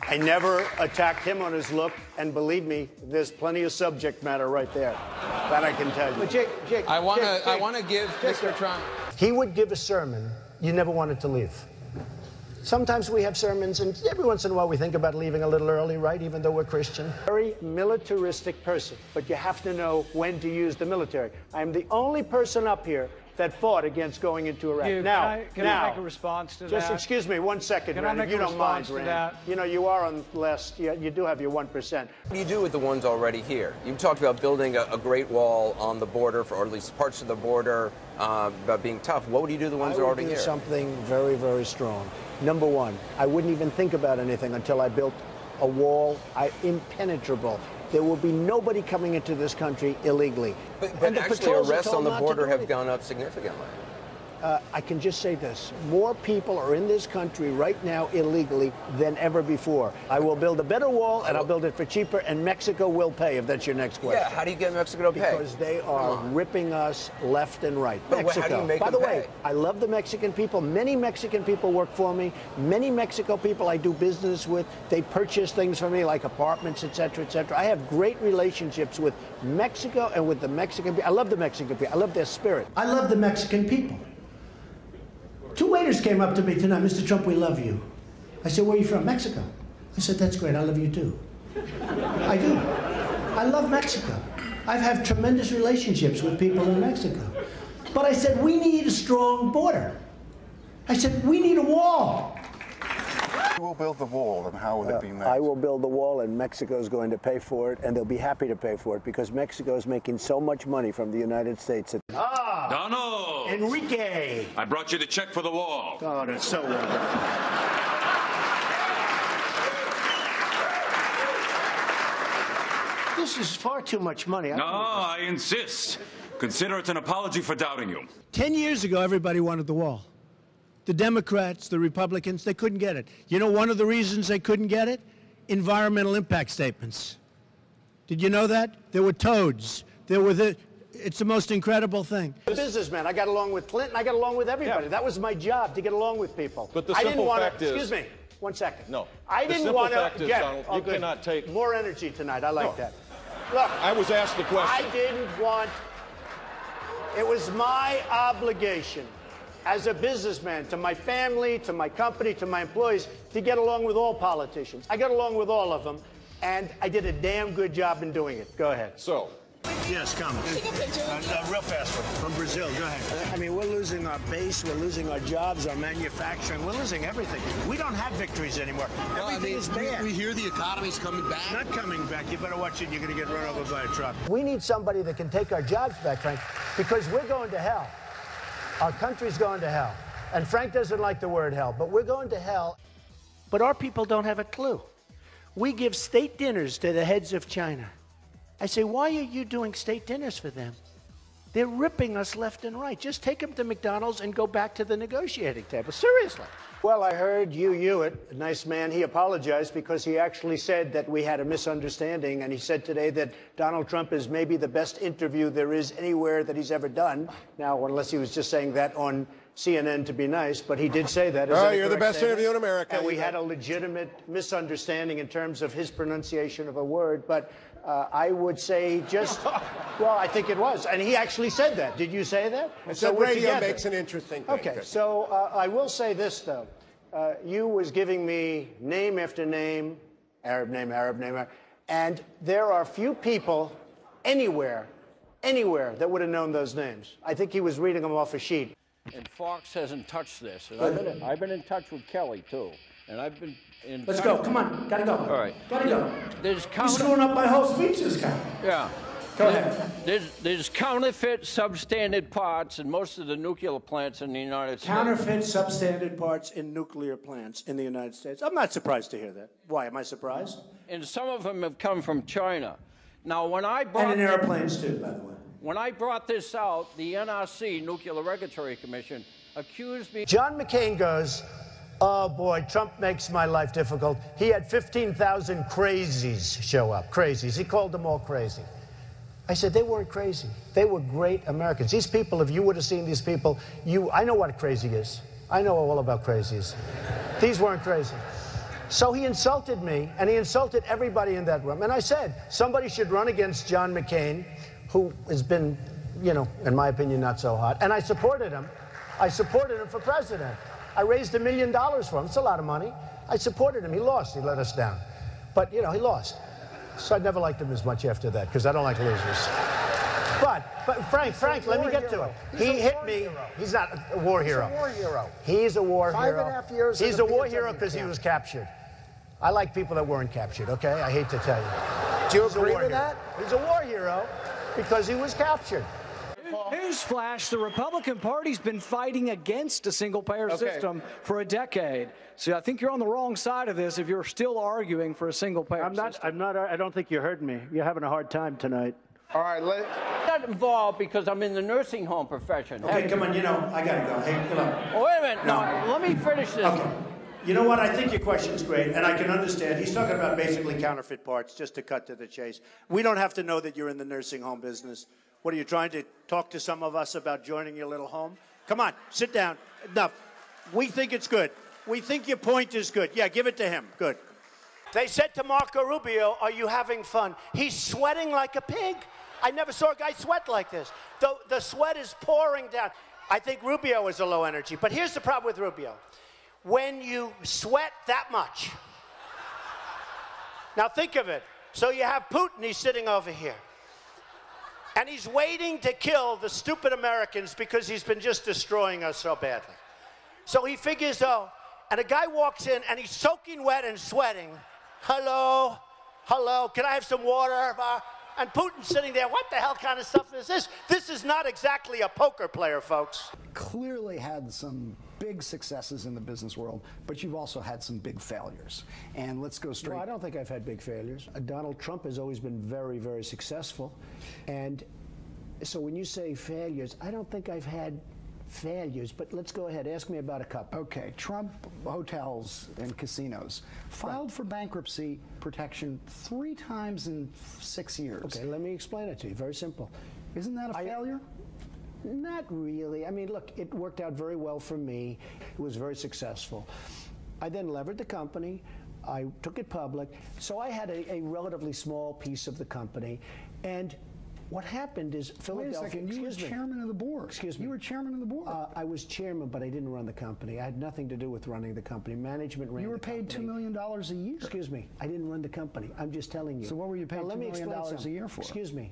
I never attacked him on his look, and believe me, there's plenty of subject matter right there. That I can tell you. But Jake, I want to give Mr. Trump. He would give a sermon you never wanted to leave. Sometimes we have sermons, and every once in a while we think about leaving a little early, right, even though we're Christian. Very militaristic person, but you have to know when to use the military. I am the only person up here that fought against going into Iraq. Hugh, can I make a response to that? Just excuse me 1 second, Rand, if you don't mind, Rand. You know, you are on less, you do have your 1%. What do you do with the ones already here? You've talked about building a great wall on the border, or at least parts of the border, about being tough. What would you do with the ones that are already here? I would do something very, very strong. Number one, I wouldn't even think about anything until I built a wall impenetrable. There will be nobody coming into this country illegally. But actually, arrests on the border have gone up significantly. I can just say this. More people are in this country right now illegally than ever before. I will build a better wall, and I'll build it for cheaper, and Mexico will pay, if that's your next question. Yeah, how do you get Mexico to pay? Because they are ripping us left and right. But Mexico. how do you make By the them way, pay? I love the Mexican people. Many Mexican people work for me. Many Mexico people I do business with. They purchase things for me, like apartments, etc., etc. I have great relationships with Mexico and with the Mexican people. I love the Mexican people. I love their spirit. I love the Mexican people. 2 waiters came up to me tonight. Mr. Trump, we love you. I said, where are you from? Mexico. I said, that's great. I love you too. I do. I love Mexico. I've had tremendous relationships with people in Mexico. But I said, we need a strong border. I said, we need a wall. Who will build the wall, and how will it be made? I will build the wall, and Mexico is going to pay for it, and they'll be happy to pay for it, because Mexico is making so much money from the United States. Donald! Enrique! I brought you the check for the wall. Oh, that's so wonderful. This is far too much money. No, I insist. Consider it an apology for doubting you. 10 years ago, everybody wanted the wall. The Democrats, the Republicans, they couldn't get it. You know one of the reasons they couldn't get it? Environmental impact statements. Did you know that? There were toads. There were it's the most incredible thing. A businessman. I got along with Clinton. I got along with everybody. Yeah. That was my job, to get along with people. But the simple fact is... Excuse me. 1 second. No. I didn't want to... Donald, you cannot take... More energy tonight. I like that. Look. I was asked the question. I didn't want... It was my obligation as a businessman, to my family, to my company, to my employees, to get along with all politicians. I got along with all of them, and I did a damn good job in doing it. Go ahead. So. Yes, come. Real fast one. From Brazil. Go ahead. I mean, we're losing our base. We're losing our jobs, our manufacturing. We're losing everything. We don't have victories anymore. Everything is bad. We hear the economy's coming back. Not coming back. You better watch it. You're going to get run over by a truck. We need somebody that can take our jobs back, Frank, because we're going to hell. Our country's going to hell. And Frank doesn't like the word hell, but we're going to hell. But our people don't have a clue. We give state dinners to the heads of China. I say, why are you doing state dinners for them? They're ripping us left and right. Just take them to McDonald's and go back to the negotiating table. Seriously. Well, I heard Hugh Hewitt, a nice man, he apologized because he actually said that we had a misunderstanding, and he said today that Donald Trump is maybe the best interview there is anywhere that he's ever done. Now, unless he was just saying that on CNN to be nice, but he did say that. Oh, you're the best interview in America. And we had a legitimate misunderstanding in terms of his pronunciation of a word, but I would say just, well, I think it was. And he actually said that. Did you say that? I said radio makes an interesting thing. Okay, so I will say this, though. You was giving me name after name, Arab name, and there are few people anywhere that would have known those names. I think he was reading them off a sheet. And Fox hasn't touched this. And I've been in touch with Kelly, too. And I've been in Let's go. Come on. Gotta go. All right. Gotta go. You're screwing up my whole speech this guy. Yeah. Go ahead. There's counterfeit substandard parts in most of the nuclear plants in the United States. Counterfeit substandard parts in nuclear plants in the United States. I'm not surprised to hear that. Why? Am I surprised? And some of them have come from China. Now, when I brought... And in airplanes, too, by the way. When I brought this out, the NRC, Nuclear Regulatory Commission, accused me... John McCain goes, oh, boy, Trump makes my life difficult. He had 15,000 crazies show up. Crazies. He called them all crazy. I said, they weren't crazy. They were great Americans. These people, if you would have seen these people, I know what crazy is. I know all about crazies. These weren't crazy. So he insulted me, and he insulted everybody in that room. And I said, somebody should run against John McCain, who has been, you know, in my opinion, not so hot. And I supported him. I supported him for president. I raised $1 million for him. It's a lot of money. I supported him. He lost. He let us down. But, you know, he lost. So I never liked him as much after that, because I don't like losers. But Frank, let me get to it. He hit me. He's not a war hero. He's a war hero. He's a war hero. 5.5 years. He's a war hero because he was captured. I like people that weren't captured, okay? I hate to tell you. Do you agree with that? He's a war hero because he was captured. Newsflash, the Republican Party's been fighting against a single-payer system for a decade. So I think you're on the wrong side of this if you're still arguing for a single-payer system. I don't think you heard me. You're having a hard time tonight. All right, I'm not involved because I'm in the nursing home profession. Okay, come on, you know, I gotta go. Hey, come on. Oh, wait a minute. No, let me finish this. Okay. You know what? I think your question's great, and I can understand. He's talking about basically counterfeit parts, just to cut to the chase. We don't have to know that you're in the nursing home business. What, are you trying to talk to some of us about joining your little home? Come on, sit down. Enough. We think it's good. We think your point is good. Yeah, give it to him. Good. They said to Marco Rubio, are you having fun? He's sweating like a pig. I never saw a guy sweat like this. The sweat is pouring down. I think Rubio is a low energy. But here's the problem with Rubio. When you sweat that much, now think of it. So you have Putin, he's sitting over here. And he's waiting to kill the stupid Americans because he's been just destroying us so badly. So he figures, oh, and a guy walks in and he's soaking wet and sweating. Hello, can I have some water? And Putin's sitting there, what the hell kind of stuff is this? This is not exactly a poker player, folks. Clearly had some big successes in the business world, but you've also had some big failures. And let's go straight. No, I don't think I've had big failures. Donald Trump has always been very, very successful. And so when you say failures, I don't think I've had failures, but let's go ahead. Ask me about a couple. Okay, Trump hotels and casinos filed for bankruptcy protection 3 times in 6 years. Okay, let me explain it to you. Very simple. Isn't that a failure? Not really. I mean, look, it worked out very well for me. It was very successful. I then levered the company. I took it public. So I had a relatively small piece of the company. And what happened is Philadelphia... Wait a second, you were chairman of the board. Excuse me. You were chairman of the board. I was chairman, but I didn't run the company. I had nothing to do with running the company. Management ran the company. You were paid $2 million a year. Excuse me. I didn't run the company. I'm just telling you. So what were you paid $2 million a year for? Excuse me.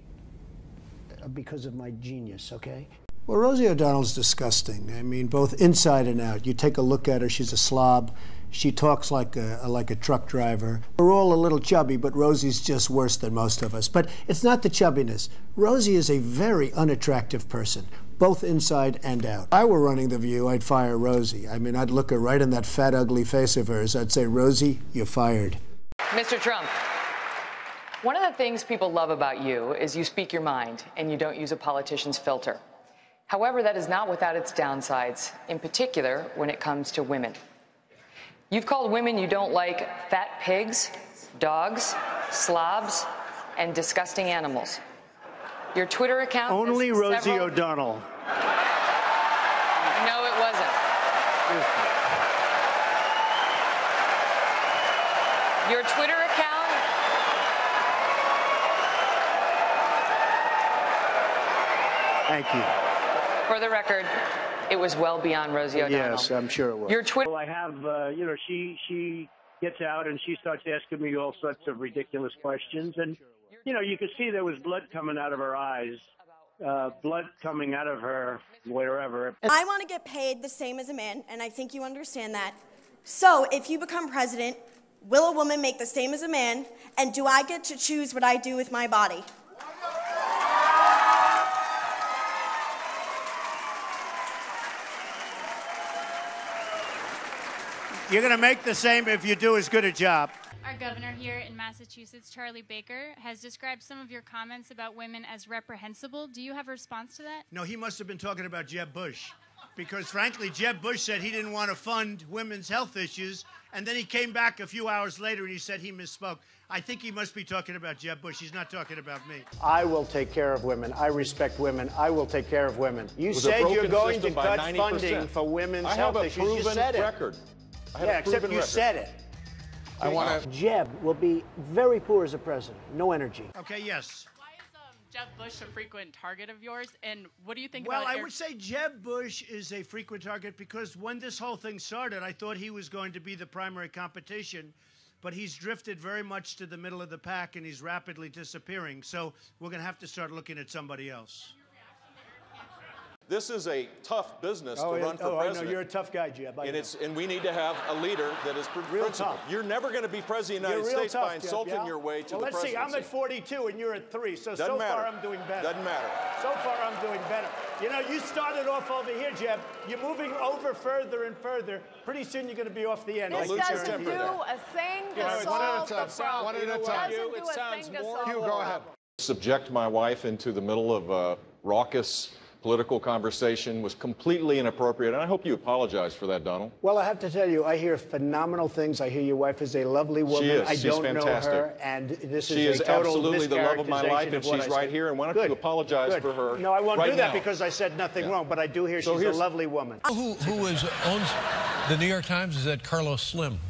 Because of my genius, okay? Well, Rosie O'Donnell's disgusting. I mean, both inside and out. You take a look at her, she's a slob. She talks like a truck driver. We're all a little chubby, but Rosie's just worse than most of us. But it's not the chubbiness. Rosie is a very unattractive person, both inside and out. If I were running The View, I'd fire Rosie. I mean, I'd look her right in that fat, ugly face of hers. I'd say, Rosie, you're fired. Mr. Trump, One of the things people love about you is you speak your mind and you don't use a politician's filter. However, that is not without its downsides, in particular when it comes to women. You've called women you don't like fat pigs, dogs, slobs, and disgusting animals. Your Twitter account... Only Rosie O'Donnell. No, it wasn't. Your Twitter account... Thank you. For the record, it was well beyond Rosie O'Donnell. Yes, I'm sure it was. Your Twitter... Well, I have, you know, she gets out and she starts asking me all sorts of ridiculous questions. And, you know, you could see there was blood coming out of her eyes, blood coming out of her wherever. I want to get paid the same as a man, and I think you understand that. So if you become president, will a woman make the same as a man? And do I get to choose what I do with my body? You're going to make the same if you do as good a job. Our governor here in Massachusetts, Charlie Baker, has described some of your comments about women as reprehensible. Do you have a response to that? No, he must have been talking about Jeb Bush. Because, frankly, Jeb Bush said he didn't want to fund women's health issues, and then he came back a few hours later and he said he misspoke. I think he must be talking about Jeb Bush. He's not talking about me. I will take care of women. I respect women. I will take care of women. You said you're going to cut funding for women's health issues. You said it. Yeah, except you said it. I want to... Jeb will be very poor as a president. No energy. Okay, yes. Jeb Bush a frequent target of yours, and what do you think about... Well, I would say Jeb Bush is a frequent target because when this whole thing started, I thought he was going to be the primary competition, but he's drifted very much to the middle of the pack, and he's rapidly disappearing. So we're going to have to start looking at somebody else. This is a tough business to run for president. I know. You're a tough guy, Jeb. And we need to have a leader that is principled. You're never going to be president of the United States by insulting your way to the presidency. Let's see. I'm at 42 and you're at 3, so Doesn't matter. Far I'm doing better. Doesn't matter. So far I'm doing better. You know, you started off over here, Jeb. You're moving over further and further. Pretty soon you're going to be off the end. This doesn't do a thing to solve the problem. One at a time. Doesn't do a thing to solve the problem. Go ahead. Subject my wife into the middle of a raucous political conversation was completely inappropriate, and I hope you apologize for that, Donald. Well, I have to tell you, I hear phenomenal things. I hear your wife is a lovely woman. She is. I She's don't fantastic. know her, and this she is a total absolutely the love of my life, and of she's right here. And why don't you apologize for her? No, I won't right do that now. because I said nothing wrong, but I do hear she's a lovely woman. Who owns the New York Times? Is that Carlos Slim?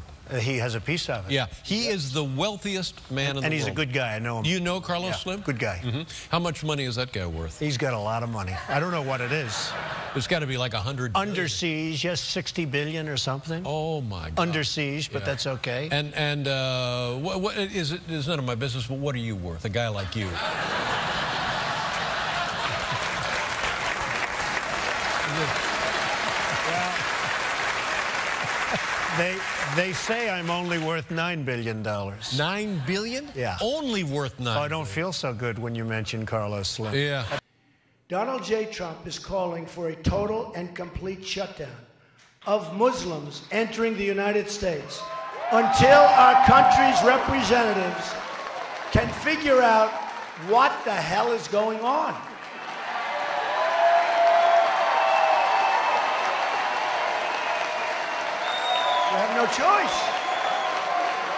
He has a piece of it. Yeah, he is the wealthiest man in the world. And he's a good guy. I know him. Do you know Carlos Slim? Good guy. How much money is that guy worth? He's got a lot of money. I don't know what it is. It's got to be like 100 Under billion. siege, yes, 60 billion or something. Oh my God. Under siege, but that's okay. And what is it? It's none of my business. But what are you worth? A guy like you. They say I'm only worth $9 billion. $9 billion? Yeah. Only worth $9 billion. Oh, I don't feel so good when you mention Carlos Slim. Yeah. Donald J. Trump is calling for a total and complete shutdown of Muslims entering the United States until our country's representatives can figure out what the hell is going on. We have no choice.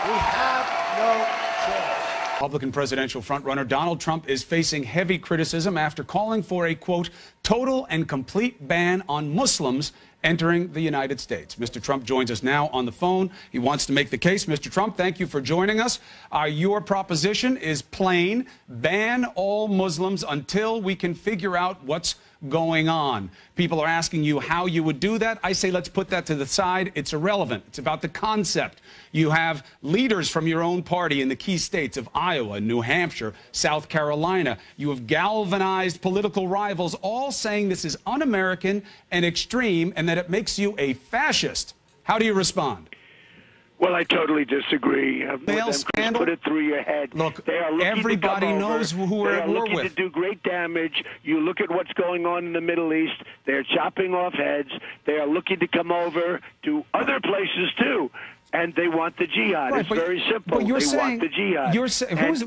We have no choice. Republican presidential frontrunner Donald Trump is facing heavy criticism after calling for a, quote, total and complete ban on Muslims entering the United States. Mr. Trump joins us now on the phone. He wants to make the case. Mr. Trump, thank you for joining us. Your proposition is plain: ban all Muslims until we can figure out what's going on. People are asking you how you would do that. I say let's put that to the side. It's irrelevant. It's about the concept. You have leaders from your own party in the key states of Iowa, New Hampshire, South Carolina. You have galvanized political rivals all saying this is un-American and extreme and that it makes you a fascist. How do you respond? Well, I totally disagree. Put it through your head. Look, they are everybody knows who we're at war with. They are looking to do great damage. You look at what's going on in the Middle East. They're chopping off heads. They are looking to come over to other places, too. And they want the jihad. Right, it's very simple. But you're they saying, want the jihad.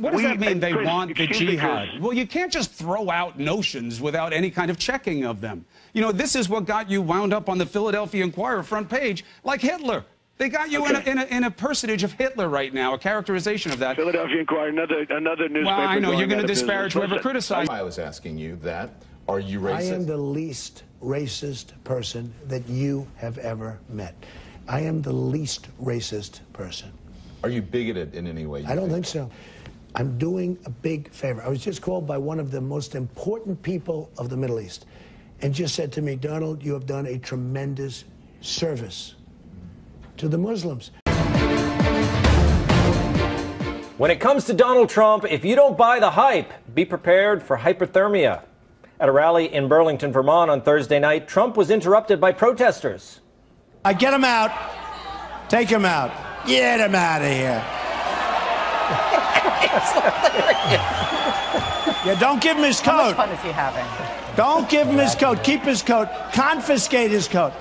What does that mean, they Chris, want the excuse me, jihad? Chris. Well, you can't just throw out notions without any kind of checking of them. You know, this is what got you wound up on the Philadelphia Inquirer front page, like Hitler. They got you in a personage of Hitler right now, a characterization of that. Philadelphia Inquirer, another newspaper. Well, I know you're going to business. disparage whoever criticized. I was asking you that. Are you racist? I am the least racist person that you have ever met. I am the least racist person. Are you bigoted in any way? I don't think so. I'm doing a big favor. I was just called by one of the most important people of the Middle East and just said to me, Donald, you have done a tremendous service to the Muslims. When it comes to Donald Trump, if you don't buy the hype, be prepared for hypothermia. At a rally in Burlington, Vermont on Thursday night, Trump was interrupted by protesters. I get him out. Take him out. Get him out of here. Yeah, don't give him his coat. How much fun is he having? Don't give him his coat. Keep his coat. Confiscate his coat.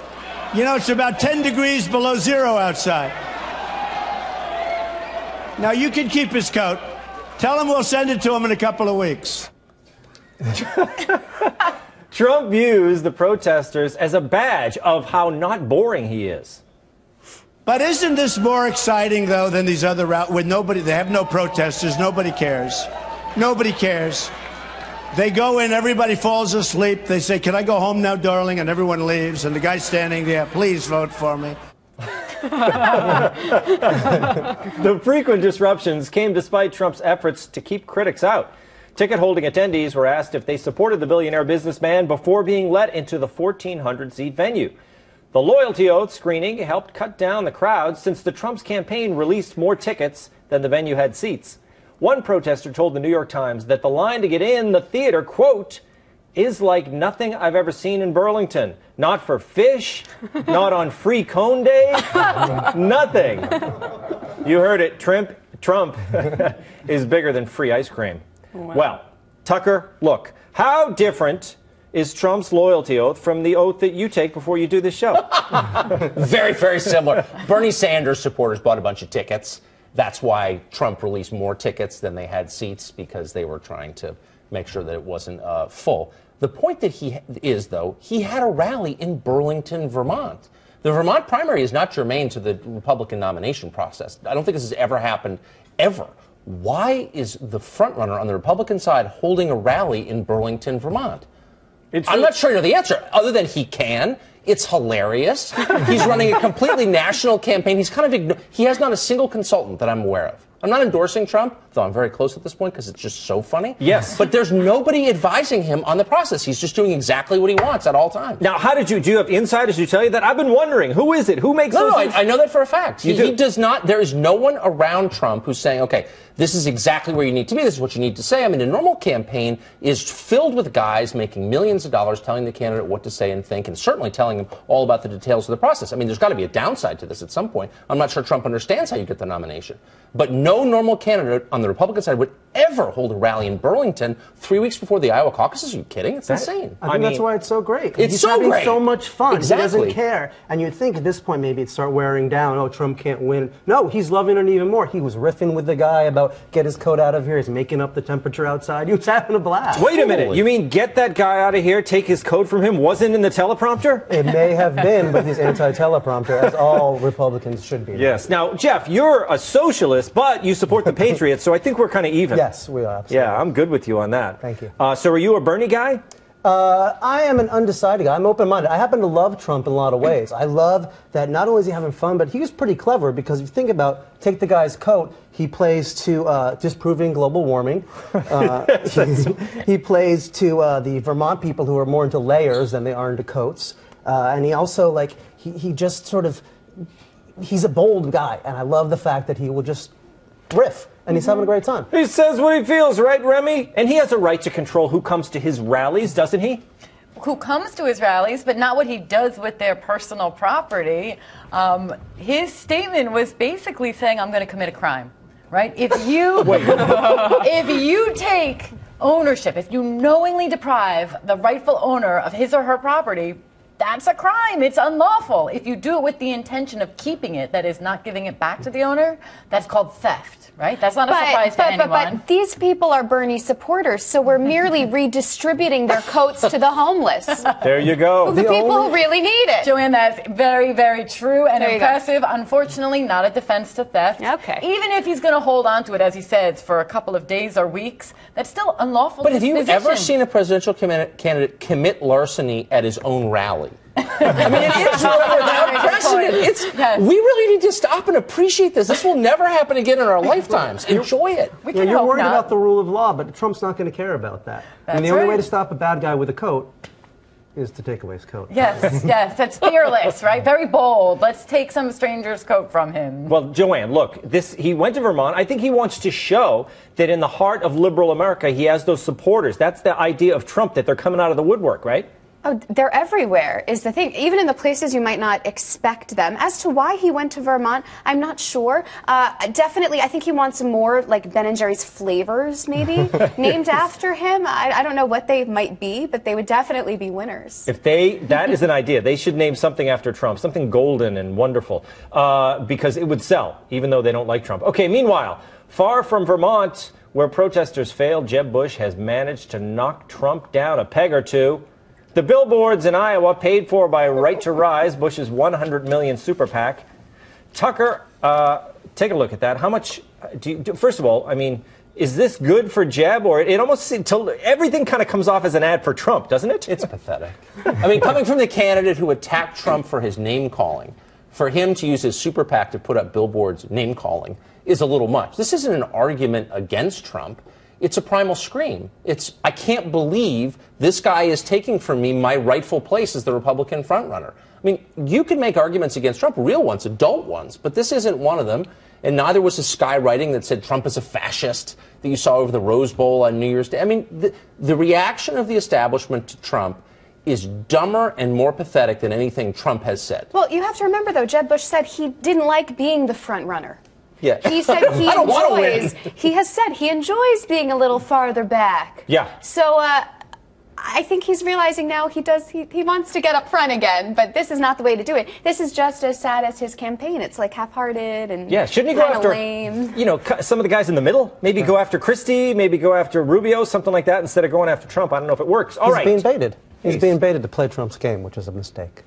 You know, it's about 10 degrees below zero outside. Now, you can keep his coat. Tell him we'll send it to him in a couple of weeks. Trump views the protesters as a badge of how not boring he is. But isn't this more exciting, though, than these other routes with nobody? They have no protesters. Nobody cares. Nobody cares. They go in, everybody falls asleep. They say, can I go home now, darling? And everyone leaves. And the guy's standing there, please vote for me. The frequent disruptions came despite Trump's efforts to keep critics out. Ticket-holding attendees were asked if they supported the billionaire businessman before being let into the 1,400-seat venue. The loyalty oath screening helped cut down the crowd since the Trump's campaign released more tickets than the venue had seats. One protester told the New York Times that the line to get in the theater, quote, is like nothing I've ever seen in Burlington. Not for fish, not on free cone day, nothing. You heard it, Trump is bigger than free ice cream. Wow. Well, Tucker, look, how different is Trump's loyalty oath from the oath that you take before you do this show? Very, very similar. Bernie Sanders supporters bought a bunch of tickets. That's why Trump released more tickets than they had seats, because they were trying to make sure that it wasn't full. The point that he had a rally in Burlington, Vermont. The Vermont primary is not germane to the Republican nomination process. I don't think this has ever happened, ever. Why is the frontrunner on the Republican side holding a rally in Burlington, Vermont? I'm not sure you know the answer, other than he can. It's hilarious. He's running a completely national campaign. He has not a single consultant that I'm aware of. I'm not endorsing Trump, though I'm very close at this point because it's just so funny. Yes. But there's nobody advising him on the process. He's just doing exactly what he wants at all times. Now, do you have insiders who tell you that? I've been wondering, who is it? Who makes those? No, I know that for a fact. He does not. There is no one around Trump who's saying, okay, this is exactly where you need to be. This is what you need to say. I mean, a normal campaign is filled with guys making millions of dollars telling the candidate what to say and think, and certainly telling him all about the details of the process. I mean, there's got to be a downside to this at some point. I'm not sure Trump understands how you get the nomination. But no normal candidate on the Republican side would ever hold a rally in Burlington 3 weeks before the Iowa caucuses. Are you kidding? It's insane. I think that's why it's so great. It's He's so having great. so much fun. Exactly. He doesn't care. And you'd think at this point maybe it'd start wearing down. Oh, Trump can't win. No, he's loving it even more. He was riffing with the guy about get his coat out of here. He's making up the temperature outside. He was having a blast. Wait a minute. You mean get that guy out of here, take his coat from him, wasn't in the teleprompter? It may have been, but he's anti-teleprompter, as all Republicans should be. Yes. Now, Jeff, you're a socialist, but you support the Patriots, so I think we're kind of even. Yes, we are. Absolutely. Yeah, I'm good with you on that. Thank you. So are you a Bernie guy? I am an undecided guy. I'm open-minded. I happen to love Trump in a lot of ways. I love that not only is he having fun, but he was pretty clever because if you think about, take the guy's coat, he plays to disproving global warming. He plays to the Vermont people who are more into layers than they are into coats. And he also, he just sort of, he's a bold guy. And I love the fact that he will just riff. And he's having a great time. He says what he feels, right, Remy? And he has a right to control who comes to his rallies, doesn't he? Who comes to his rallies, but not what he does with their personal property. His statement was basically saying, I'm going to commit a crime, right? If you, if you take ownership, if you knowingly deprive the rightful owner of his or her property, that's a crime. It's unlawful. If you do it with the intention of keeping it, that is not giving it back to the owner, that's called theft, right? That's not a surprise to anyone. But these people are Bernie supporters, so we're merely redistributing their coats to the homeless. There you go. The people who really need it. Joanne, that's very, very true and impressive. Unfortunately, not a defense to theft. Okay. Even if he's going to hold on to it, as he says, for a couple of days or weeks, that's still unlawful. But have you ever seen a presidential candidate commit larceny at his own rally? I mean, it is without precedent. We really need to stop and appreciate this. This will never happen again in our lifetimes. Enjoy it. You're worried about the rule of law, but Trump's not going to care about that. And the only way to stop a bad guy with a coat is to take away his coat. Yes, yes, that's fearless, right? Very bold. Let's take some stranger's coat from him. Well, Joanne, look, he went to Vermont. I think he wants to show that in the heart of liberal America, he has those supporters. That's the idea of Trump, that they're coming out of the woodwork, right? Oh, they're everywhere is the thing, even in the places you might not expect them. As to why he went to Vermont, I'm not sure. Definitely, I think he wants more like Ben & Jerry's flavors, maybe, named after him. I don't know what they might be, but they would definitely be winners. If that is an idea. They should name something after Trump, something golden and wonderful, because it would sell, even though they don't like Trump. Okay, meanwhile, far from Vermont, where protesters failed, Jeb Bush has managed to knock Trump down a peg or two. The billboards in Iowa paid for by Right to Rise, Bush's $100 million super PAC. Tucker, take a look at that. How much first of all, I mean, is this good for Jeb, or it almost everything kind of comes off as an ad for Trump, doesn't it? It's pathetic. I mean, coming from the candidate who attacked Trump for his name calling, for him to use his super PAC to put up billboards name calling is a little much. This isn't an argument against Trump. It's a primal scream. I can't believe this guy is taking from me my rightful place as the Republican frontrunner. I mean, you can make arguments against Trump, real ones, adult ones, but this isn't one of them. And neither was the sky writing that said Trump is a fascist that you saw over the Rose Bowl on New Year's Day. I mean, the reaction of the establishment to Trump is dumber and more pathetic than anything Trump has said. Well, you have to remember, though, Jeb Bush said he didn't like being the front runner. Yeah. He said he has said he enjoys being a little farther back. Yeah. So I think he's realizing now he wants to get up front again, but this is not the way to do it. This is just as sad as his campaign. It's like half-hearted and shouldn't he go after lame. Some of the guys in the middle? Maybe go after Christie, maybe go after Rubio, something like that, instead of going after Trump. I don't know if it works. All right. He's being baited. He's being baited to play Trump's game, which is a mistake.